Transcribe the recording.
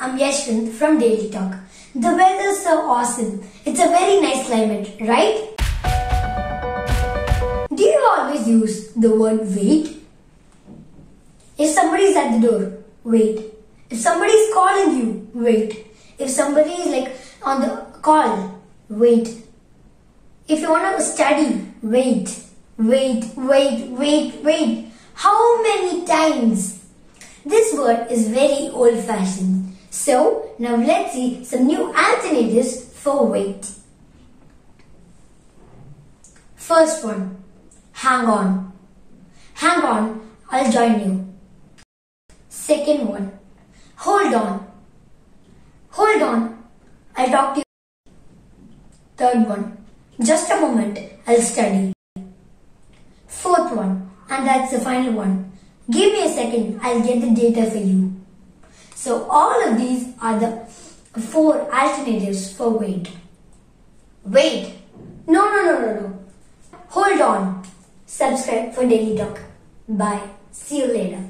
I'm Yashwant from Daily Talk. The weather's so awesome. It's a very nice climate, right? Do you always use the word wait? If somebody's at the door, wait. If somebody's calling you, wait. If somebody is on the call, wait. If you want to study, wait. Wait. How many times? This word is very old-fashioned. So, now let's see some new alternatives for wait. First one, hang on. Hang on, I'll join you. Second one, hold on. Hold on, I'll talk to you. Third one, just a moment, I'll study. Fourth one, and that's the final one. Give me a second, I'll get the data for you. So all of these are the 4 alternatives for wait. Wait. No. Hold on. Subscribe for Daily Talk. Bye. See you later.